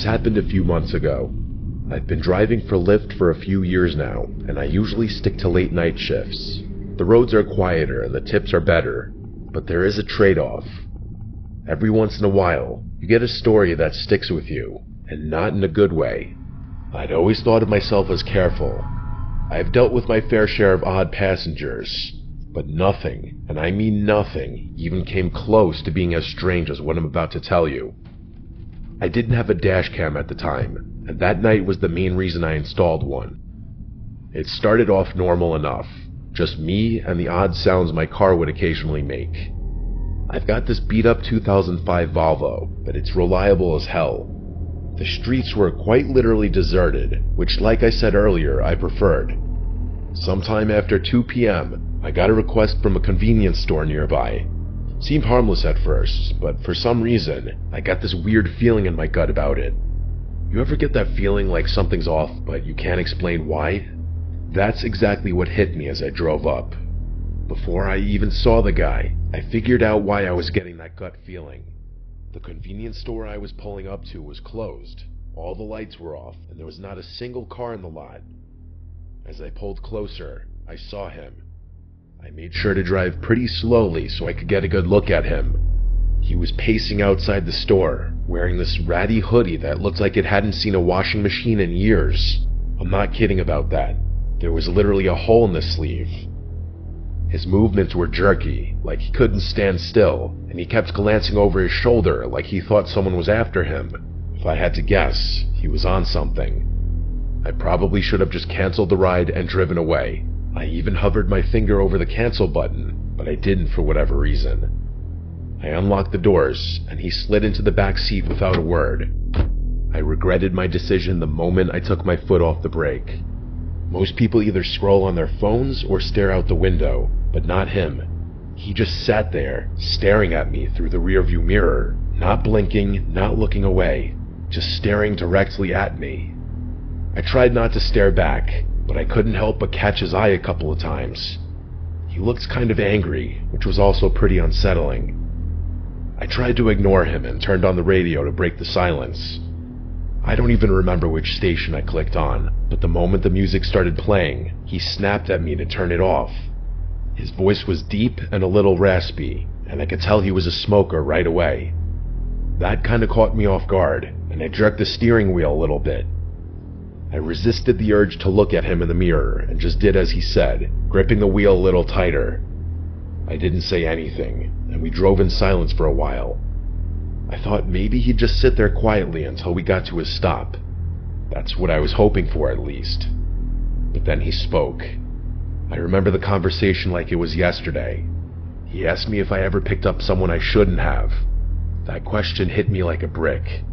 This happened a few months ago. I've been driving for Lyft for a few years now, and I usually stick to late night shifts. The roads are quieter and the tips are better, but there is a trade-off. Every once in a while, you get a story that sticks with you, and not in a good way. I'd always thought of myself as careful. I've dealt with my fair share of odd passengers, but nothing, and I mean nothing, even came close to being as strange as what I'm about to tell you. I didn't have a dash cam at the time, and that night was the main reason I installed one. It started off normal enough, just me and the odd sounds my car would occasionally make. I've got this beat-up 2005 Volvo, but it's reliable as hell. The streets were quite literally deserted, which, like I said earlier, I preferred. Sometime after 2 p.m., I got a request from a convenience store nearby. Seemed harmless at first, but for some reason, I got this weird feeling in my gut about it. You ever get that feeling like something's off, but you can't explain why? That's exactly what hit me as I drove up. Before I even saw the guy, I figured out why I was getting that gut feeling. The convenience store I was pulling up to was closed. All the lights were off, and there was not a single car in the lot. As I pulled closer, I saw him. I made sure to drive pretty slowly so I could get a good look at him. He was pacing outside the store, wearing this ratty hoodie that looked like it hadn't seen a washing machine in years. I'm not kidding about that. There was literally a hole in the sleeve. His movements were jerky, like he couldn't stand still, and he kept glancing over his shoulder like he thought someone was after him. If I had to guess, he was on something. I probably should have just canceled the ride and driven away. I even hovered my finger over the cancel button, but I didn't for whatever reason. I unlocked the doors, and he slid into the back seat without a word. I regretted my decision the moment I took my foot off the brake. Most people either scroll on their phones or stare out the window, but not him. He just sat there, staring at me through the rearview mirror, not blinking, not looking away, just staring directly at me. I tried not to stare back, but I couldn't help but catch his eye a couple of times. He looked kind of angry, which was also pretty unsettling. I tried to ignore him and turned on the radio to break the silence. I don't even remember which station I clicked on, but the moment the music started playing, he snapped at me to turn it off. His voice was deep and a little raspy, and I could tell he was a smoker right away. That kinda caught me off guard, and I jerked the steering wheel a little bit. I resisted the urge to look at him in the mirror and just did as he said, gripping the wheel a little tighter. I didn't say anything, and we drove in silence for a while. I thought maybe he'd just sit there quietly until we got to his stop. That's what I was hoping for, at least. But then he spoke. I remember the conversation like it was yesterday. He asked me if I ever picked up someone I shouldn't have. That question hit me like a brick.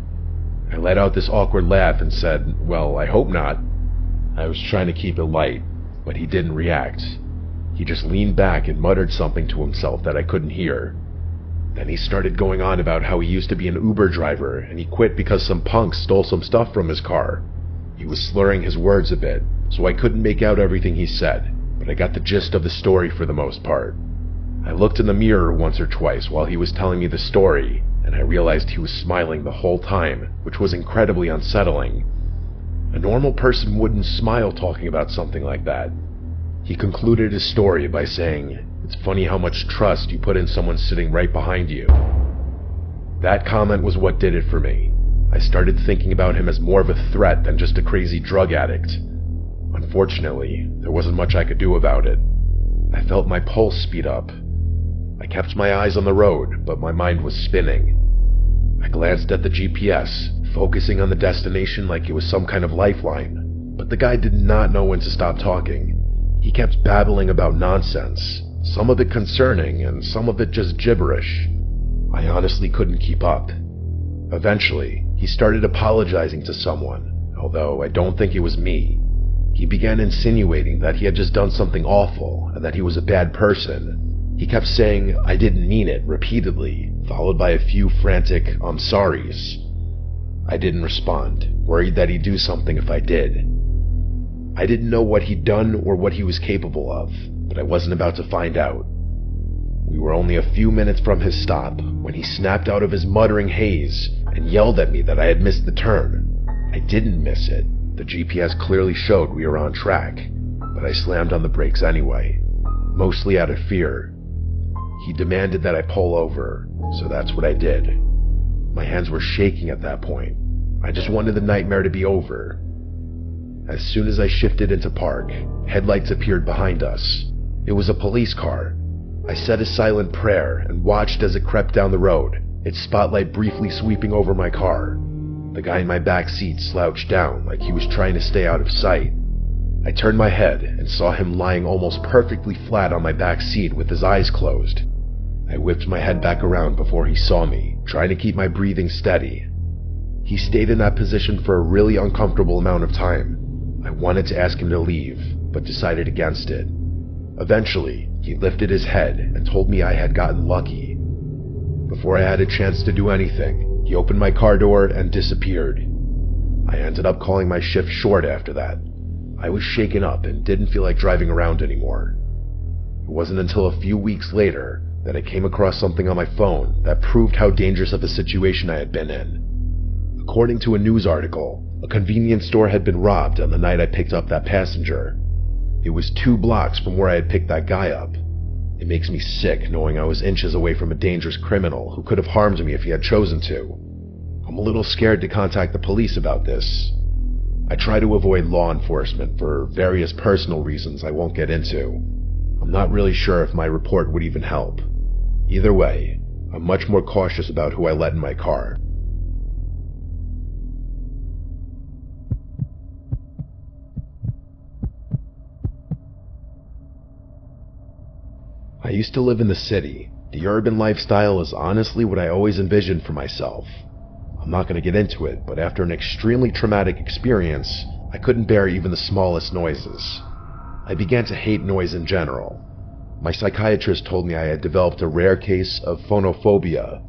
I let out this awkward laugh and said, "Well, I hope not." I was trying to keep it light, but he didn't react. He just leaned back and muttered something to himself that I couldn't hear. Then he started going on about how he used to be an Uber driver and he quit because some punks stole some stuff from his car. He was slurring his words a bit, so I couldn't make out everything he said, but I got the gist of the story for the most part. I looked in the mirror once or twice while he was telling me the story, and I realized he was smiling the whole time, which was incredibly unsettling. A normal person wouldn't smile talking about something like that. He concluded his story by saying, "It's funny how much trust you put in someone sitting right behind you." That comment was what did it for me. I started thinking about him as more of a threat than just a crazy drug addict. Unfortunately, there wasn't much I could do about it. I felt my pulse speed up. I kept my eyes on the road, but my mind was spinning. I glanced at the GPS, focusing on the destination like it was some kind of lifeline, but the guy did not know when to stop talking. He kept babbling about nonsense, some of it concerning and some of it just gibberish. I honestly couldn't keep up. Eventually, he started apologizing to someone, although I don't think it was me. He began insinuating that he had just done something awful and that he was a bad person. He kept saying, "I didn't mean it," repeatedly, followed by a few frantic "I'm sorries." I didn't respond, worried that he'd do something if I did. I didn't know what he'd done or what he was capable of, but I wasn't about to find out. We were only a few minutes from his stop when he snapped out of his muttering haze and yelled at me that I had missed the turn. I didn't miss it. The GPS clearly showed we were on track, but I slammed on the brakes anyway, mostly out of fear. He demanded that I pull over, so that's what I did. My hands were shaking at that point. I just wanted the nightmare to be over. As soon as I shifted into park, headlights appeared behind us. It was a police car. I said a silent prayer and watched as it crept down the road, its spotlight briefly sweeping over my car. The guy in my back seat slouched down like he was trying to stay out of sight. I turned my head and saw him lying almost perfectly flat on my back seat with his eyes closed. I whipped my head back around before he saw me, trying to keep my breathing steady. He stayed in that position for a really uncomfortable amount of time. I wanted to ask him to leave, but decided against it. Eventually, he lifted his head and told me I had gotten lucky. Before I had a chance to do anything, he opened my car door and disappeared. I ended up calling my shift short after that. I was shaken up and didn't feel like driving around anymore. It wasn't until a few weeks later that I came across something on my phone that proved how dangerous of a situation I had been in. According to a news article, a convenience store had been robbed on the night I picked up that passenger. It was 2 blocks from where I had picked that guy up. It makes me sick knowing I was inches away from a dangerous criminal who could have harmed me if he had chosen to. I'm a little scared to contact the police about this. I try to avoid law enforcement for various personal reasons I won't get into. I'm not really sure if my report would even help. Either way, I'm much more cautious about who I let in my car. I used to live in the city. The urban lifestyle is honestly what I always envisioned for myself. I'm not going to get into it, but after an extremely traumatic experience, I couldn't bear even the smallest noises. I began to hate noise in general. My psychiatrist told me I had developed a rare case of phonophobia,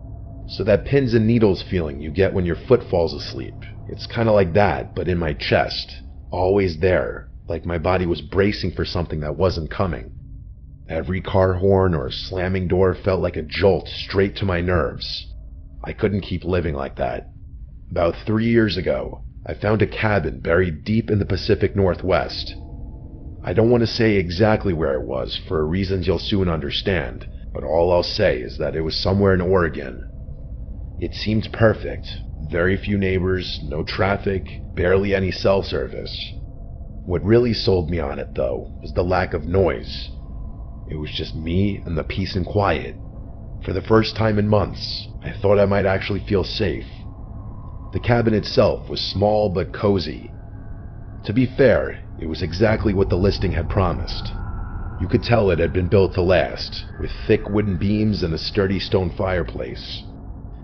so that pins and needles feeling you get when your foot falls asleep. It's kind of like that, but in my chest, always there, like my body was bracing for something that wasn't coming. Every car horn or slamming door felt like a jolt straight to my nerves. I couldn't keep living like that. About 3 years ago, I found a cabin buried deep in the Pacific Northwest. I don't want to say exactly where it was for reasons you'll soon understand, but all I'll say is that it was somewhere in Oregon. It seemed perfect. Very few neighbors, no traffic, barely any cell service. What really sold me on it, though, was the lack of noise. It was just me and the peace and quiet. For the first time in months, I thought I might actually feel safe. The cabin itself was small but cozy. To be fair, it was exactly what the listing had promised. You could tell it had been built to last, with thick wooden beams and a sturdy stone fireplace.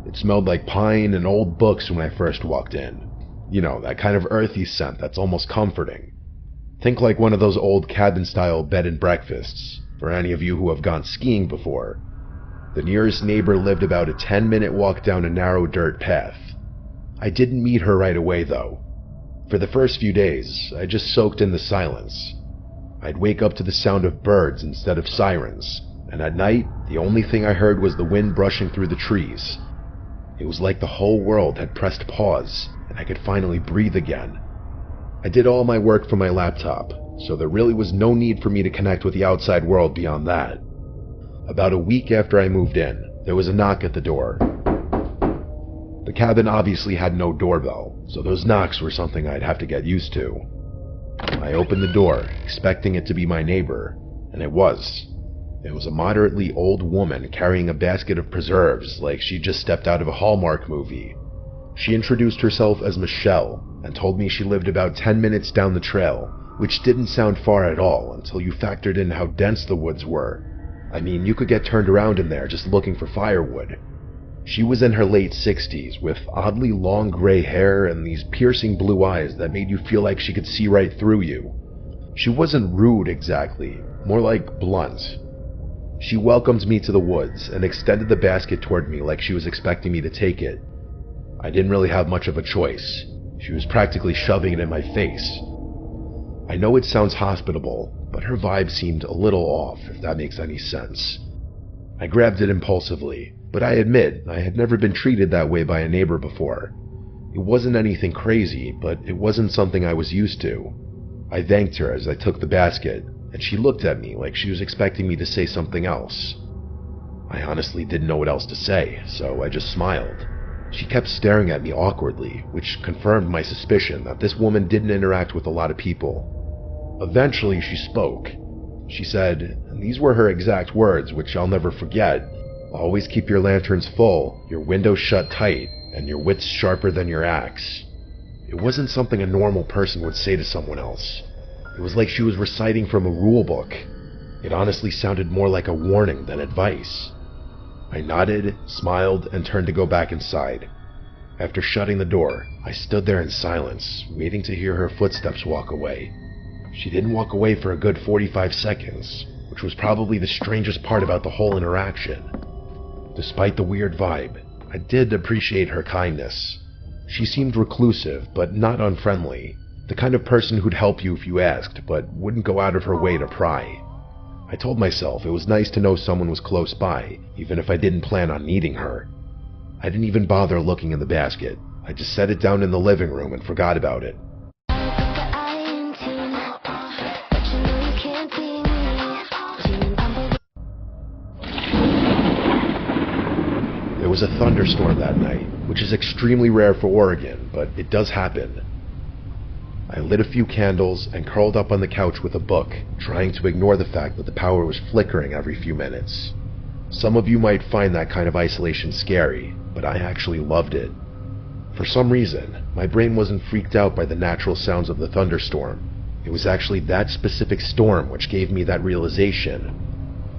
It smelled like pine and old books when I first walked in. You know, that kind of earthy scent that's almost comforting. Think like one of those old cabin-style bed and breakfasts, for any of you who have gone skiing before. The nearest neighbor lived about a 10-minute walk down a narrow dirt path. I didn't meet her right away, though. For the first few days, I just soaked in the silence. I'd wake up to the sound of birds instead of sirens, and at night, the only thing I heard was the wind brushing through the trees. It was like the whole world had pressed pause, and I could finally breathe again. I did all my work from my laptop, so there really was no need for me to connect with the outside world beyond that. About a week after I moved in, there was a knock at the door. The cabin obviously had no doorbell, so those knocks were something I'd have to get used to. I opened the door, expecting it to be my neighbor, and it was. It was a moderately old woman carrying a basket of preserves like she'd just stepped out of a Hallmark movie. She introduced herself as Michelle and told me she lived about 10 minutes down the trail, which didn't sound far at all until you factored in how dense the woods were. I mean, you could get turned around in there just looking for firewood. She was in her late 60s, with oddly long gray hair and these piercing blue eyes that made you feel like she could see right through you. She wasn't rude exactly, more like blunt. She welcomed me to the woods and extended the basket toward me like she was expecting me to take it. I didn't really have much of a choice. She was practically shoving it in my face. I know it sounds hospitable, but her vibe seemed a little off, if that makes any sense. I grabbed it impulsively, but I admit I had never been treated that way by a neighbor before. It wasn't anything crazy, but it wasn't something I was used to. I thanked her as I took the basket, and she looked at me like she was expecting me to say something else. I honestly didn't know what else to say, so I just smiled. She kept staring at me awkwardly, which confirmed my suspicion that this woman didn't interact with a lot of people. Eventually, she spoke. She said, and these were her exact words, which I'll never forget, "Always keep your lanterns full, your windows shut tight, and your wits sharper than your axe." It wasn't something a normal person would say to someone else. It was like she was reciting from a rule book. It honestly sounded more like a warning than advice. I nodded, smiled, and turned to go back inside. After shutting the door, I stood there in silence, waiting to hear her footsteps walk away. She didn't walk away for a good 45 seconds, which was probably the strangest part about the whole interaction. Despite the weird vibe, I did appreciate her kindness. She seemed reclusive, but not unfriendly, the kind of person who'd help you if you asked, but wouldn't go out of her way to pry. I told myself it was nice to know someone was close by, even if I didn't plan on needing her. I didn't even bother looking in the basket. I just set it down in the living room and forgot about it. There was a thunderstorm that night, which is extremely rare for Oregon, but it does happen. I lit a few candles and curled up on the couch with a book, trying to ignore the fact that the power was flickering every few minutes. Some of you might find that kind of isolation scary, but I actually loved it. For some reason, my brain wasn't freaked out by the natural sounds of the thunderstorm. It was actually that specific storm which gave me that realization.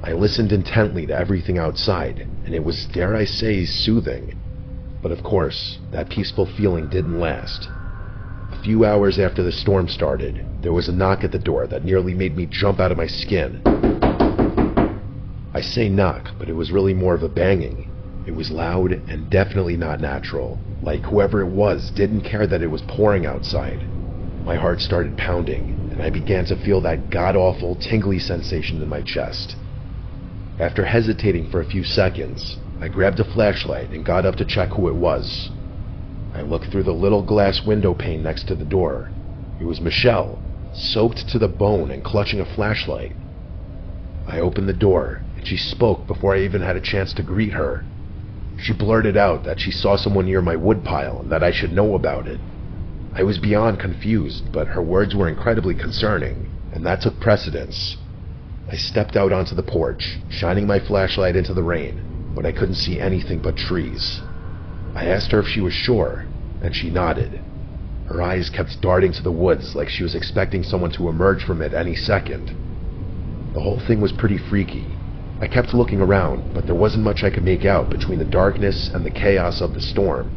I listened intently to everything outside, and it was, dare I say, soothing. But of course, that peaceful feeling didn't last. A few hours after the storm started, there was a knock at the door that nearly made me jump out of my skin. I say knock, but it was really more of a banging. It was loud and definitely not natural, like whoever it was didn't care that it was pouring outside. My heart started pounding, and I began to feel that god-awful tingly sensation in my chest. After hesitating for a few seconds, I grabbed a flashlight and got up to check who it was. I looked through the little glass window pane next to the door. It was Michelle, soaked to the bone and clutching a flashlight. I opened the door, and she spoke before I even had a chance to greet her. She blurted out that she saw someone near my woodpile and that I should know about it. I was beyond confused, but her words were incredibly concerning, and that took precedence. I stepped out onto the porch, shining my flashlight into the rain, but I couldn't see anything but trees. I asked her if she was sure, and she nodded. Her eyes kept darting to the woods like she was expecting someone to emerge from it any second. The whole thing was pretty freaky. I kept looking around, but there wasn't much I could make out between the darkness and the chaos of the storm.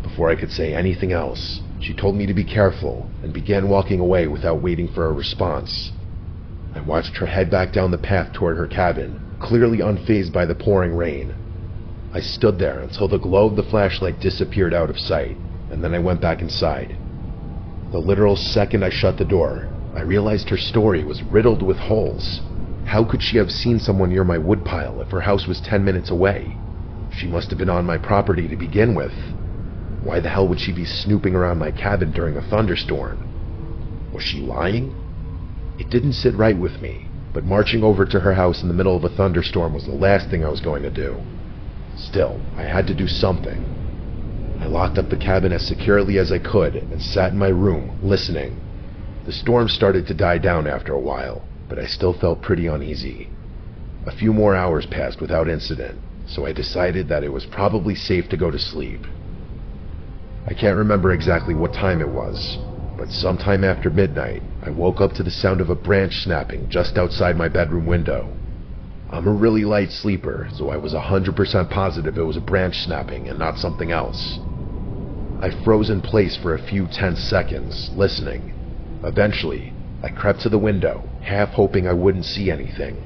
Before I could say anything else, she told me to be careful and began walking away without waiting for a response. I watched her head back down the path toward her cabin, clearly unfazed by the pouring rain. I stood there until the glow of the flashlight disappeared out of sight, and then I went back inside. The literal second I shut the door, I realized her story was riddled with holes. How could she have seen someone near my woodpile if her house was 10 minutes away? She must have been on my property to begin with. Why the hell would she be snooping around my cabin during a thunderstorm? Was she lying? It didn't sit right with me, but marching over to her house in the middle of a thunderstorm was the last thing I was going to do. Still, I had to do something. I locked up the cabin as securely as I could and sat in my room, listening. The storm started to die down after a while, but I still felt pretty uneasy. A few more hours passed without incident, so I decided that it was probably safe to go to sleep. I can't remember exactly what time it was, but sometime after midnight, I woke up to the sound of a branch snapping just outside my bedroom window. I'm a really light sleeper, so I was 100% positive it was a branch snapping and not something else. I froze in place for a few tense seconds, listening. Eventually, I crept to the window, half hoping I wouldn't see anything.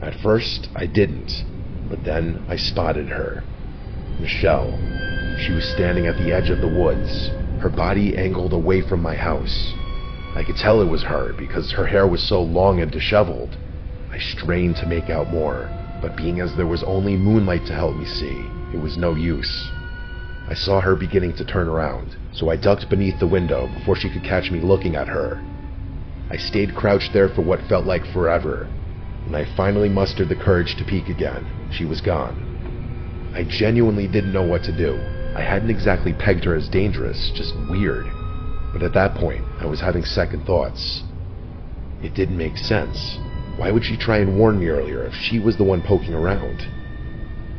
At first, I didn't, but then I spotted her. Michelle. She was standing at the edge of the woods, her body angled away from my house. I could tell it was her because her hair was so long and disheveled. I strained to make out more, but being as there was only moonlight to help me see, it was no use. I saw her beginning to turn around, so I ducked beneath the window before she could catch me looking at her. I stayed crouched there for what felt like forever. When I finally mustered the courage to peek again, she was gone. I genuinely didn't know what to do. I hadn't exactly pegged her as dangerous, just weird. But at that point, I was having second thoughts. It didn't make sense. Why would she try and warn me earlier if she was the one poking around?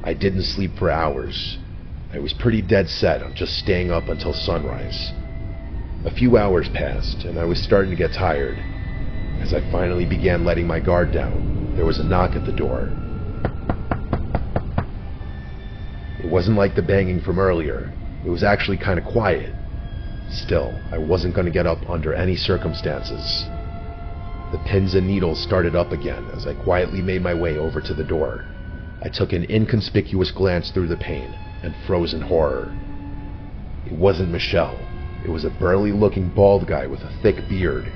I didn't sleep for hours. I was pretty dead set on just staying up until sunrise. A few hours passed, and I was starting to get tired. As I finally began letting my guard down, there was a knock at the door. It wasn't like the banging from earlier. It was actually kind of quiet. Still, I wasn't going to get up under any circumstances. The pins and needles started up again as I quietly made my way over to the door. I took an inconspicuous glance through the pane and froze in horror. It wasn't Michelle. It was a burly-looking bald guy with a thick beard.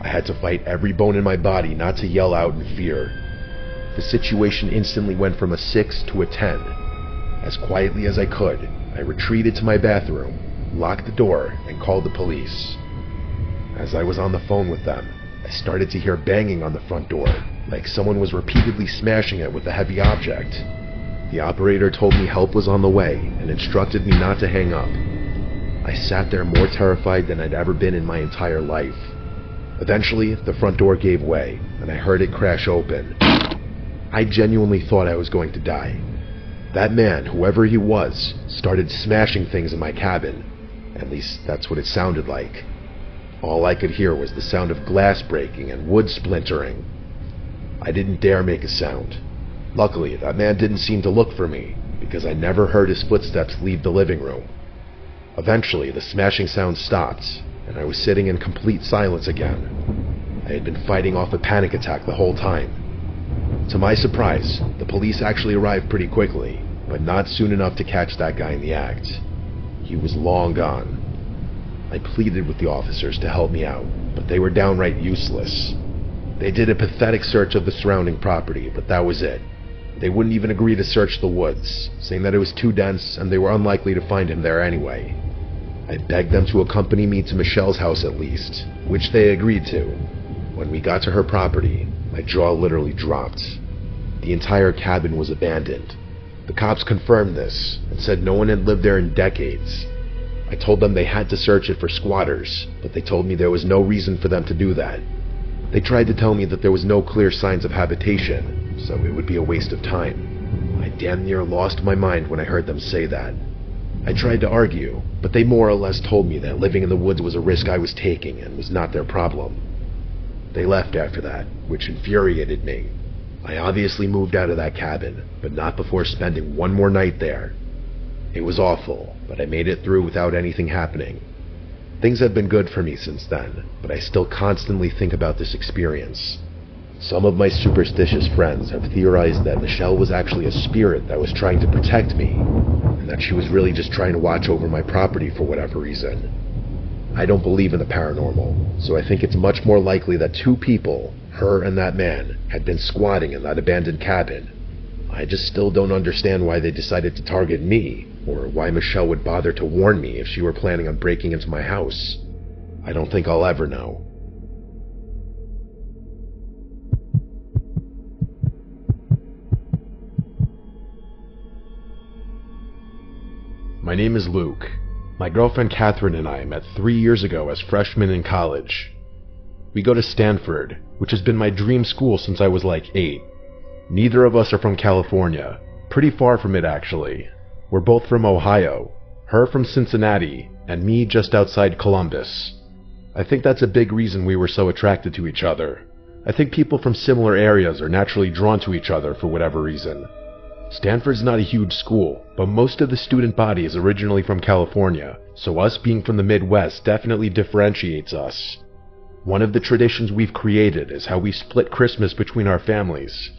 I had to fight every bone in my body not to yell out in fear. The situation instantly went from a 6 to a 10. As quietly as I could, I retreated to my bathroom, locked the door, and called the police. As I was on the phone with them, I started to hear banging on the front door, like someone was repeatedly smashing it with a heavy object. The operator told me help was on the way and instructed me not to hang up. I sat there more terrified than I'd ever been in my entire life. Eventually, the front door gave way, and I heard it crash open. I genuinely thought I was going to die. That man, whoever he was, started smashing things in my cabin. At least, that's what it sounded like. All I could hear was the sound of glass breaking and wood splintering. I didn't dare make a sound. Luckily, that man didn't seem to look for me, because I never heard his footsteps leave the living room. Eventually, the smashing sound stopped, and I was sitting in complete silence again. I had been fighting off a panic attack the whole time. To my surprise, the police actually arrived pretty quickly, but not soon enough to catch that guy in the act. He was long gone. I pleaded with the officers to help me out, but they were downright useless. They did a pathetic search of the surrounding property, but that was it. They wouldn't even agree to search the woods, saying that it was too dense and they were unlikely to find him there anyway. I begged them to accompany me to Michelle's house at least, which they agreed to. When we got to her property, my jaw literally dropped. The entire cabin was abandoned. The cops confirmed this and said no one had lived there in decades. I told them they had to search it for squatters, but they told me there was no reason for them to do that. They tried to tell me that there was no clear signs of habitation, so it would be a waste of time. I damn near lost my mind when I heard them say that. I tried to argue, but they more or less told me that living in the woods was a risk I was taking and was not their problem. They left after that, which infuriated me. I obviously moved out of that cabin, but not before spending one more night there. It was awful, but I made it through without anything happening. Things have been good for me since then, but I still constantly think about this experience. Some of my superstitious friends have theorized that Michelle was actually a spirit that was trying to protect me, and that she was really just trying to watch over my property for whatever reason. I don't believe in the paranormal, so I think it's much more likely that two people, her and that man, had been squatting in that abandoned cabin. I just still don't understand why they decided to target me, or why Michelle would bother to warn me if she were planning on breaking into my house. I don't think I'll ever know. My name is Luke. My girlfriend Catherine and I met 3 years ago as freshmen in college. We go to Stanford, which has been my dream school since I was like 8. Neither of us are from California. Pretty far from it, actually. We're both from Ohio. Her from Cincinnati, and me just outside Columbus. I think that's a big reason we were so attracted to each other. I think people from similar areas are naturally drawn to each other for whatever reason. Stanford's not a huge school, but most of the student body is originally from California, so us being from the Midwest definitely differentiates us. One of the traditions we've created is how we split Christmas between our families.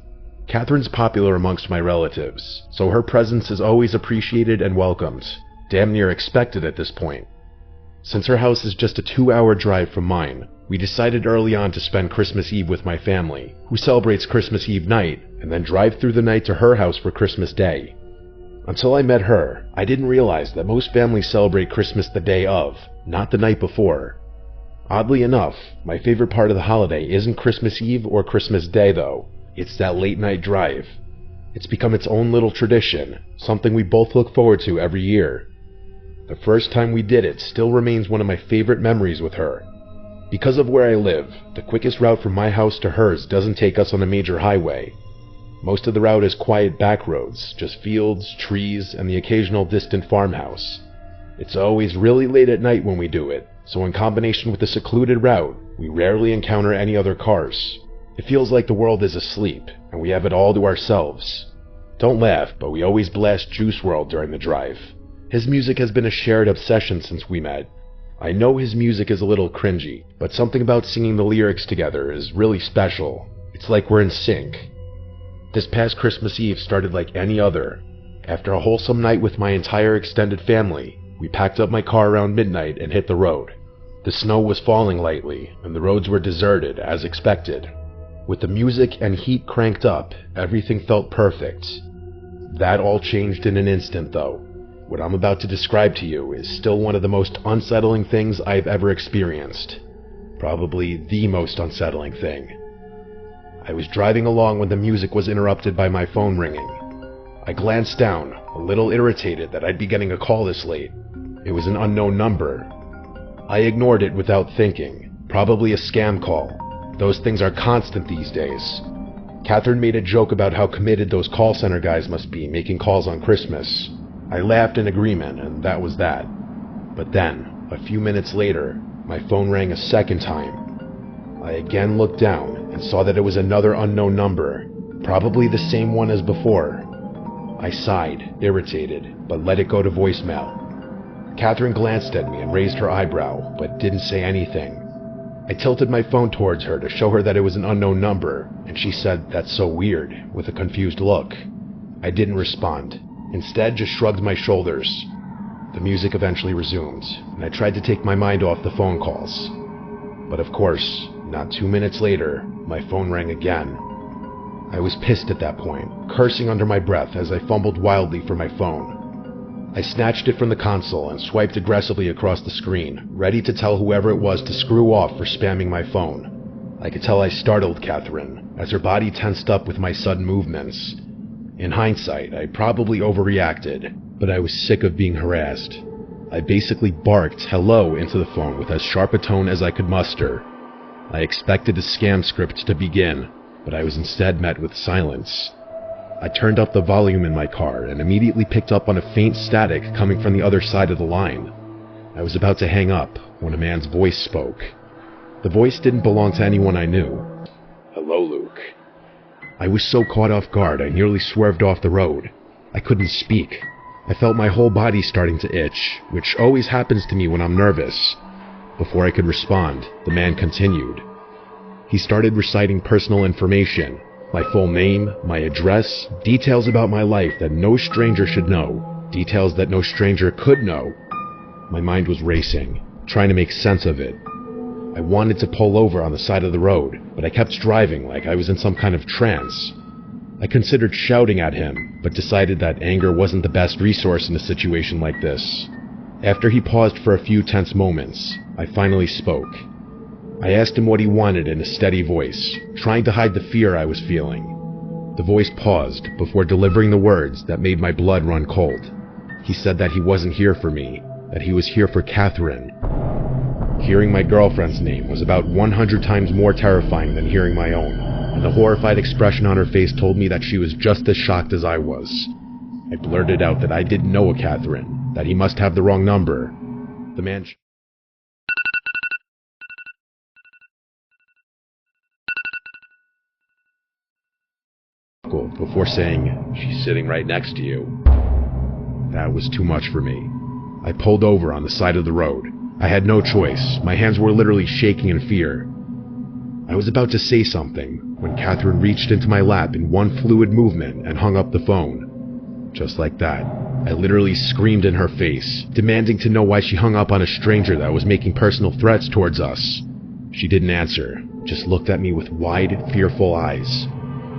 Catherine's popular amongst my relatives, so her presence is always appreciated and welcomed, damn near expected at this point. Since her house is just a 2-hour drive from mine, we decided early on to spend Christmas Eve with my family, who celebrates Christmas Eve night, and then drive through the night to her house for Christmas Day. Until I met her, I didn't realize that most families celebrate Christmas the day of, not the night before. Oddly enough, my favorite part of the holiday isn't Christmas Eve or Christmas Day though, it's that late night drive. It's become its own little tradition, something we both look forward to every year. The first time we did it still remains one of my favorite memories with her. Because of where I live, the quickest route from my house to hers doesn't take us on a major highway. Most of the route is quiet back roads, just fields, trees, and the occasional distant farmhouse. It's always really late at night when we do it, so in combination with the secluded route, we rarely encounter any other cars. It feels like the world is asleep, and we have it all to ourselves. Don't laugh, but we always blast Juice WRLD during the drive. His music has been a shared obsession since we met. I know his music is a little cringy, but something about singing the lyrics together is really special. It's like we're in sync. This past Christmas Eve started like any other. After a wholesome night with my entire extended family, we packed up my car around midnight and hit the road. The snow was falling lightly, and the roads were deserted as expected. With the music and heat cranked up, everything felt perfect. That all changed in an instant though. What I'm about to describe to you is still one of the most unsettling things I've ever experienced. Probably the most unsettling thing. I was driving along when the music was interrupted by my phone ringing. I glanced down, a little irritated that I'd be getting a call this late. It was an unknown number. I ignored it without thinking. Probably a scam call. Those things are constant these days. Catherine made a joke about how committed those call center guys must be making calls on Christmas. I laughed in agreement, and that was that. But then, a few minutes later, my phone rang a second time. I again looked down and saw that it was another unknown number, probably the same one as before. I sighed, irritated, but let it go to voicemail. Catherine glanced at me and raised her eyebrow, but didn't say anything. I tilted my phone towards her to show her that it was an unknown number, and she said, "That's so weird," with a confused look. I didn't respond. Instead, just shrugged my shoulders. The music eventually resumed, and I tried to take my mind off the phone calls. But of course, not 2 minutes later, my phone rang again. I was pissed at that point, cursing under my breath as I fumbled wildly for my phone. I snatched it from the console and swiped aggressively across the screen, ready to tell whoever it was to screw off for spamming my phone. I could tell I startled Catherine, as her body tensed up with my sudden movements. In hindsight, I probably overreacted, but I was sick of being harassed. I basically barked hello into the phone with as sharp a tone as I could muster. I expected a scam script to begin, but I was instead met with silence. I turned up the volume in my car and immediately picked up on a faint static coming from the other side of the line. I was about to hang up when a man's voice spoke. The voice didn't belong to anyone I knew. "Hello, Luke." I was so caught off guard I nearly swerved off the road. I couldn't speak. I felt my whole body starting to itch, which always happens to me when I'm nervous. Before I could respond, the man continued. He started reciting personal information, my full name, my address, details about my life that no stranger should know, details that no stranger could know. My mind was racing, trying to make sense of it. I wanted to pull over on the side of the road, but I kept driving like I was in some kind of trance. I considered shouting at him, but decided that anger wasn't the best resource in a situation like this. After he paused for a few tense moments, I finally spoke. I asked him what he wanted in a steady voice, trying to hide the fear I was feeling. The voice paused before delivering the words that made my blood run cold. He said that he wasn't here for me, that he was here for Catherine. Hearing my girlfriend's name was about 100 times more terrifying than hearing my own, and the horrified expression on her face told me that she was just as shocked as I was. I blurted out that I didn't know a Catherine, that he must have the wrong number. The man chuckled before saying, "She's sitting right next to you." That was too much for me. I pulled over on the side of the road. I had no choice. My hands were literally shaking in fear. I was about to say something when Catherine reached into my lap in one fluid movement and hung up the phone. Just like that. I literally screamed in her face, demanding to know why she hung up on a stranger that was making personal threats towards us. She didn't answer, just looked at me with wide, fearful eyes.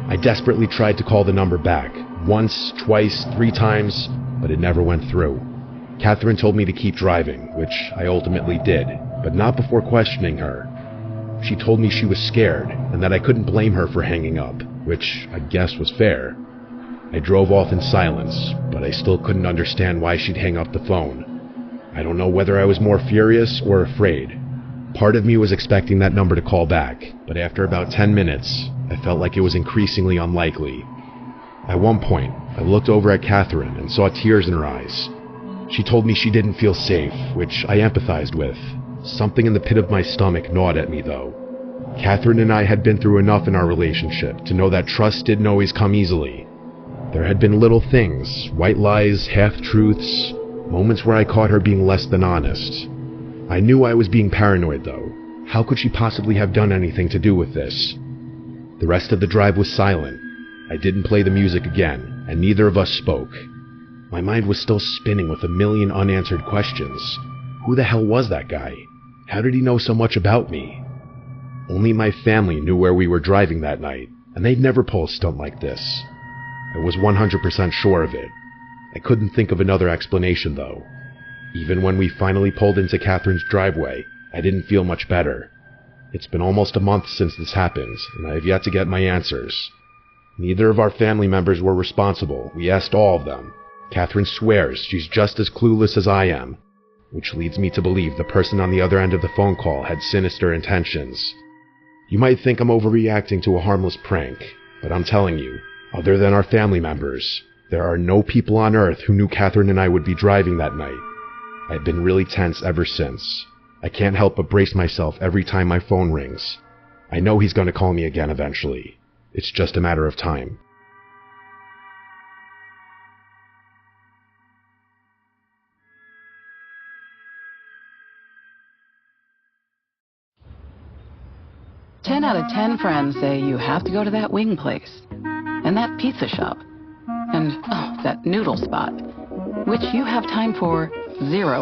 I desperately tried to call the number back, once, twice, 3 times, but it never went through. Catherine told me to keep driving, which I ultimately did, but not before questioning her. She told me she was scared, and that I couldn't blame her for hanging up, which I guess was fair. I drove off in silence, but I still couldn't understand why she'd hang up the phone. I don't know whether I was more furious or afraid. Part of me was expecting that number to call back, but after about 10 minutes, I felt like it was increasingly unlikely. At one point, I looked over at Catherine and saw tears in her eyes. She told me she didn't feel safe, which I empathized with. Something in the pit of my stomach gnawed at me, though. Catherine and I had been through enough in our relationship to know that trust didn't always come easily. There had been little things, white lies, half-truths, moments where I caught her being less than honest. I knew I was being paranoid, though. How could she possibly have done anything to do with this? The rest of the drive was silent. I didn't play the music again, and neither of us spoke. My mind was still spinning with a million unanswered questions. Who the hell was that guy? How did he know so much about me? Only my family knew where we were driving that night, and they'd never pull a stunt like this. I was 100% sure of it. I couldn't think of another explanation, though. Even when we finally pulled into Catherine's driveway, I didn't feel much better. It's been almost a month since this happened, and I have yet to get my answers. Neither of our family members were responsible. We asked all of them. Catherine swears she's just as clueless as I am, which leads me to believe the person on the other end of the phone call had sinister intentions. You might think I'm overreacting to a harmless prank, but I'm telling you, other than our family members, there are no people on Earth who knew Catherine and I would be driving that night. I've been really tense ever since. I can't help but brace myself every time my phone rings. I know he's going to call me again eventually. It's just a matter of time. Ten out of 10 friends say you have to go to that wing place, and that pizza shop, and, oh, that noodle spot, which you have time for 0